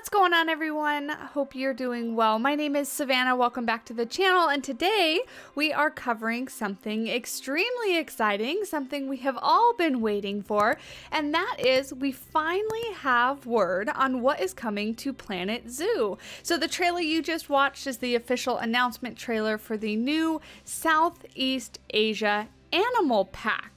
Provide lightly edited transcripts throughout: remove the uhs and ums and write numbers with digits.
What's going on, everyone? Hope you're doing well. My name is Savannah. Welcome back to the channel, and today we are covering something extremely exciting, something we have all been waiting for, and that is we finally have word on what is coming to Planet Zoo. So the trailer you just watched is the official announcement trailer for the new Southeast Asia Animal Pack.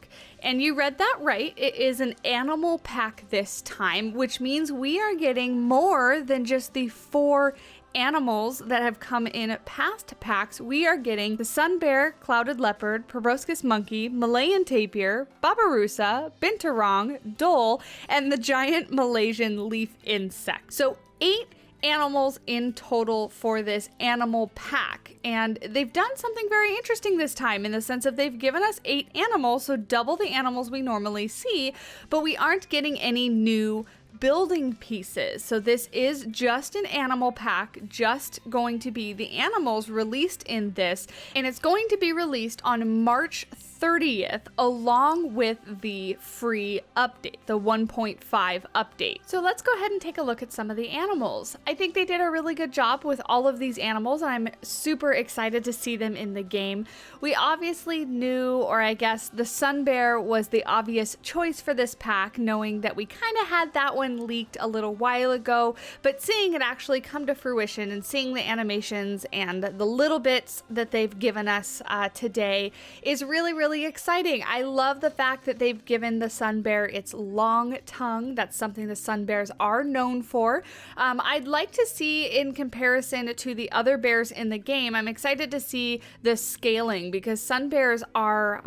And you read that right, it is an animal pack this time, which means we are getting more than just the 4 animals that have come in past packs. We are getting the sun bear, clouded leopard, proboscis monkey, Malayan tapir, babirusa, binturong, dhole, and the giant Malaysian leaf insect. So 8 animals in total for this animal pack, and they've done something very interesting this time in the sense of they've given us 8 animals, so double the animals we normally see, but we aren't getting any new building pieces. So this is just an animal pack, just going to be the animals released in this, and it's going to be released on March 30th along with the free update, the 1.5 update. So let's go ahead and take a look at some of the animals. I think they did a really good job with all of these animals, and I'm super excited to see them in the game. We obviously knew, or I guess the sun bear was the obvious choice for this pack, knowing that we kind of had that one leaked a little while ago, but seeing it actually come to fruition and seeing the animations and the little bits that they've given us today is really exciting. I love the fact that they've given the sun bear its long tongue. That's something the sun bears are known for. I'd like to see, in comparison to the other bears in the game, I'm excited to see the scaling, because sun bears are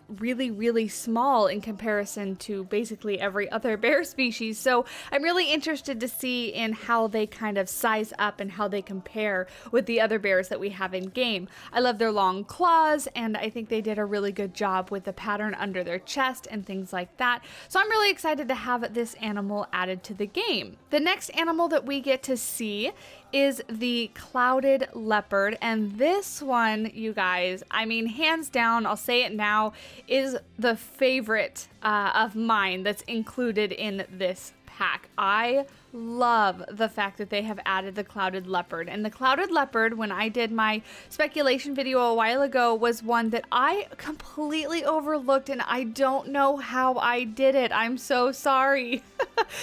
really small in comparison to basically every other bear species. So I'm really interested to see in how they kind of size up and how they compare with the other bears that we have in game. I love their long claws, and I think they did a really good job with the pattern under their chest and things like that. So I'm really excited to have this animal added to the game. The next animal that we get to see is the clouded leopard, and this one, you guys, I mean, hands down, I'll say it now, is the favorite of mine that's included in this pack. I love the fact that they have added the clouded leopard, and the clouded leopard, when I did my speculation video a while ago, was one that I completely overlooked, and I don't know how I did it. I'm so sorry,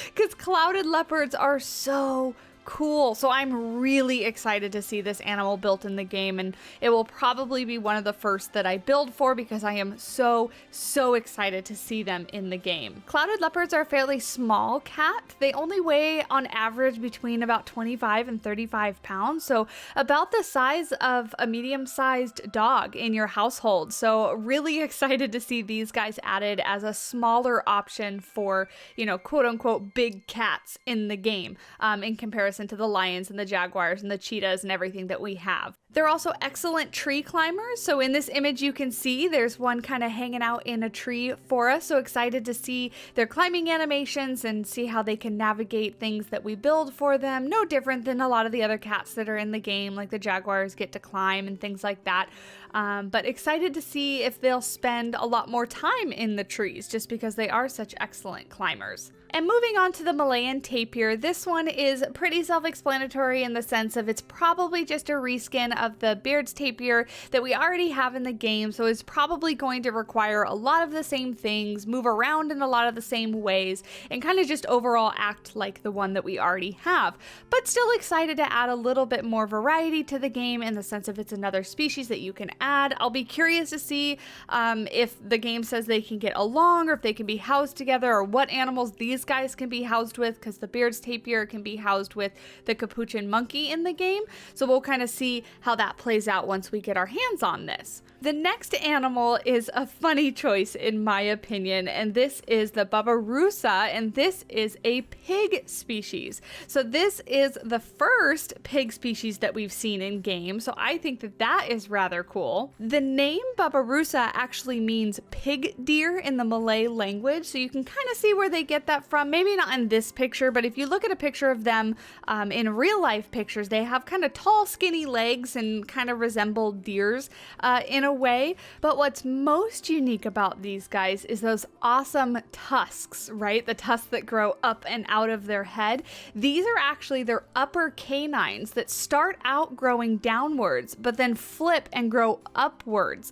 because clouded leopards are so cool. So I'm really excited to see this animal built in the game, and it will probably be one of the first that I build for, because I am so excited to see them in the game. Clouded leopards are a fairly small cat. They only weigh on average between about 25 and 35 pounds, so about the size of a medium-sized dog in your household. So really excited to see these guys added as a smaller option for, you know, quote-unquote big cats in the game, in comparison to the lions and the jaguars and the cheetahs and everything that we have. They're also excellent tree climbers. So in this image you can see there's one kind of hanging out in a tree for us. So excited to see their climbing animations and see how they can navigate things that we build for them. No different than a lot of the other cats that are in the game, like the jaguars get to climb and things like that. But excited to see if they'll spend a lot more time in the trees, just because they are such excellent climbers. And moving on to the Malayan tapir, this one is pretty self-explanatory in the sense of it's probably just a reskin of the Beard's tapir that we already have in the game, so it's probably going to require a lot of the same things, move around in a lot of the same ways, and kind of just overall act like the one that we already have. But still excited to add a little bit more variety to the game in the sense of it's another species that you can add. I'll be curious to see if the game says they can get along, or if they can be housed together, or what animals these guys can be housed with, because the Beard's tapir can be housed with the capuchin monkey in the game. So we'll kind of see how that plays out once we get our hands on this. The next animal is a funny choice in my opinion, and this is the babirusa, and this is a pig species. So this is the first pig species that we've seen in game, so I think that that is rather cool. The name babirusa actually means pig deer in the Malay language, so you can kind of see where they get that from. Maybe not in this picture, but if you look at a picture of them in real life pictures, they have kind of tall, skinny legs and kind of resemble deers in a way. But what's most unique about these guys is those awesome tusks, right? The tusks that grow up and out of their head. These are actually their upper canines that start out growing downwards, but then flip and grow upwards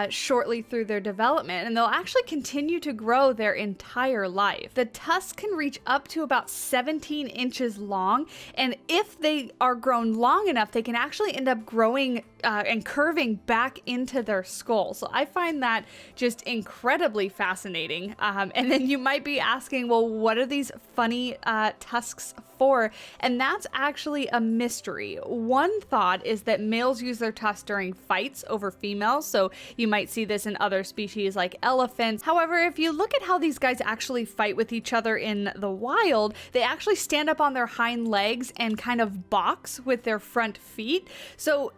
shortly through their development, and they'll actually continue to grow their entire life. The tusks can reach up to about 17 inches long, and if they are grown long enough, they can actually end up growing and curving back into their skull. So I find that just incredibly fascinating. And then you might be asking, well, what are these funny tusks for? And that's actually a mystery. One thought is that males use their tusks during fights over females, so you might see this in other species like elephants. However, if you look at how these guys actually fight with each other in the wild, they actually stand up on their hind legs and kind of box with their front feet. So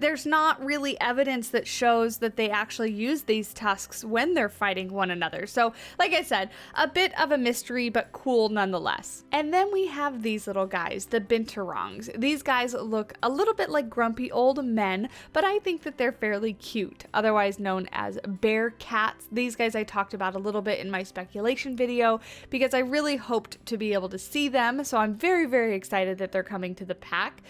there's not really evidence that shows that they actually use these tusks when they're fighting one another. So like I said, a bit of a mystery, but cool nonetheless. And then we have these little guys, the binturongs. These guys look a little bit like grumpy old men, but I think that they're fairly cute, otherwise known as bear cats. These guys I talked about a little bit in my speculation video because I really hoped to be able to see them, so I'm very, very excited that they're coming to the pack.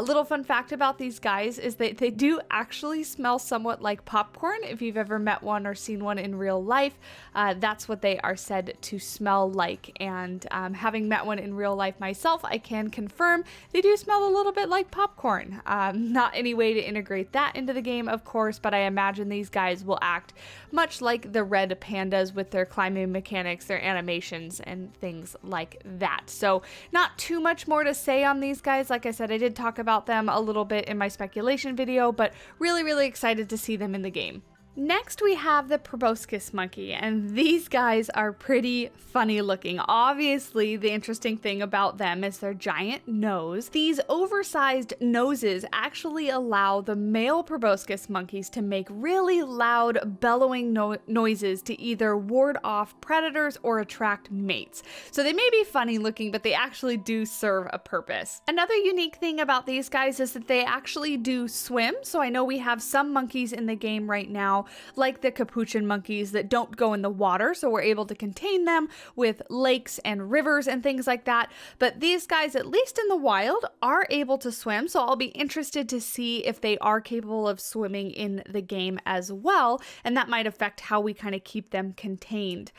Little fun fact about these guys is that they do actually smell somewhat like popcorn. If you've ever met one or seen one in real life, that's what they are said to smell like. And having met one in real life myself, I can confirm they do smell a little bit like popcorn. Not any way to integrate that into the game, of course, but I imagine these guys will act much like the red pandas with their climbing mechanics, their animations, and things like that. So not too much more to say on these guys. Like I said, I did talk about them a little bit in my speculation video, but really, really excited to see them in the game. Next, we have the proboscis monkey, and these guys are pretty funny looking. Obviously, the interesting thing about them is their giant nose. These oversized noses actually allow the male proboscis monkeys to make really loud bellowing noises to either ward off predators or attract mates. So they may be funny looking, but they actually do serve a purpose. Another unique thing about these guys is that they actually do swim. So I know we have some monkeys in the game right now, like the capuchin monkeys, that don't go in the water, so we're able to contain them with lakes and rivers and things like that. But these guys, at least in the wild, are able to swim, so I'll be interested to see if they are capable of swimming in the game as well, and that might affect how we kind of keep them contained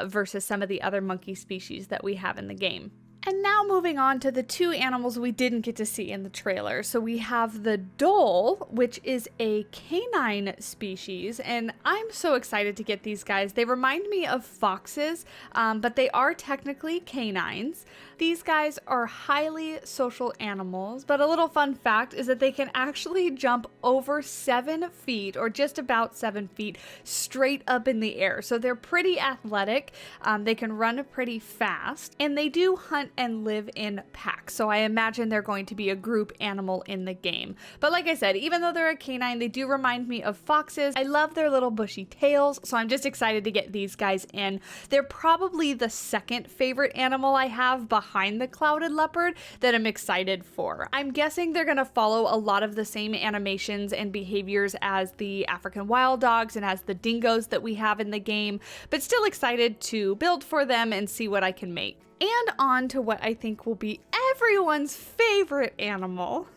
versus some of the other monkey species that we have in the game. And now moving on to the two animals we didn't get to see in the trailer. So we have the dhole, which is a canine species, and I'm so excited to get these guys. They remind me of foxes, but they are technically canines. These guys are highly social animals, but a little fun fact is that they can actually jump over 7 feet, or just about 7 feet, straight up in the air. So they're pretty athletic, they can run pretty fast, and they do hunt and live in packs. So I imagine they're going to be a group animal in the game. But like I said, even though they're a canine, they do remind me of foxes. I love their little bushy tails, so I'm just excited to get these guys in. They're probably the second favorite animal I have behind the clouded leopard that I'm excited for. I'm guessing they're gonna follow a lot of the same animations and behaviors as the African wild dogs and as the dingoes that we have in the game, but still excited to build for them and see what I can make. And on to what I think will be everyone's favorite animal.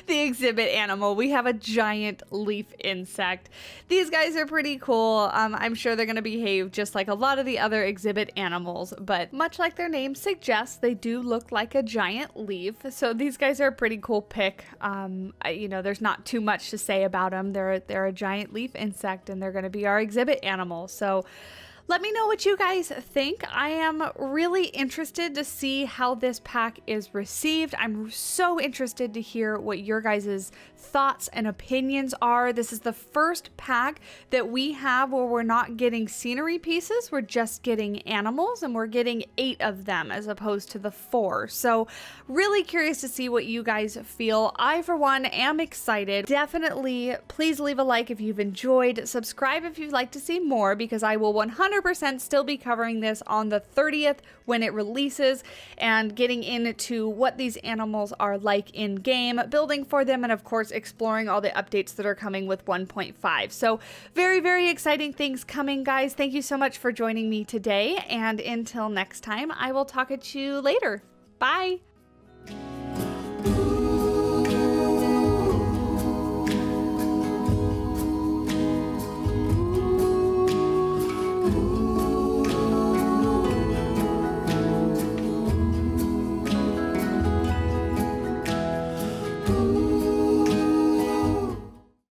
The exhibit animal. We have a giant leaf insect. These guys are pretty cool. I'm sure they're going to behave just like a lot of the other exhibit animals, but much like their name suggests, they do look like a giant leaf. So these guys are a pretty cool pick. There's not too much to say about them. They're a giant leaf insect, and they're going to be our exhibit animal. So let me know what you guys think. I am really interested to see how this pack is received. I'm so interested to hear what your guys' thoughts and opinions are. This is the first pack that we have where we're not getting scenery pieces, we're just getting animals, and we're getting 8 of them as opposed to the 4. So really curious to see what you guys feel. I, for one, am excited. Definitely please leave a like if you've enjoyed. Subscribe if you'd like to see more, because I will 100% 100% still be covering this on the 30th when it releases and getting into what these animals are like in game, building for them, and of course exploring all the updates that are coming with 1.5. So very, very exciting things coming, guys. Thank you so much for joining me today, and until next time, I will talk at you later. Bye!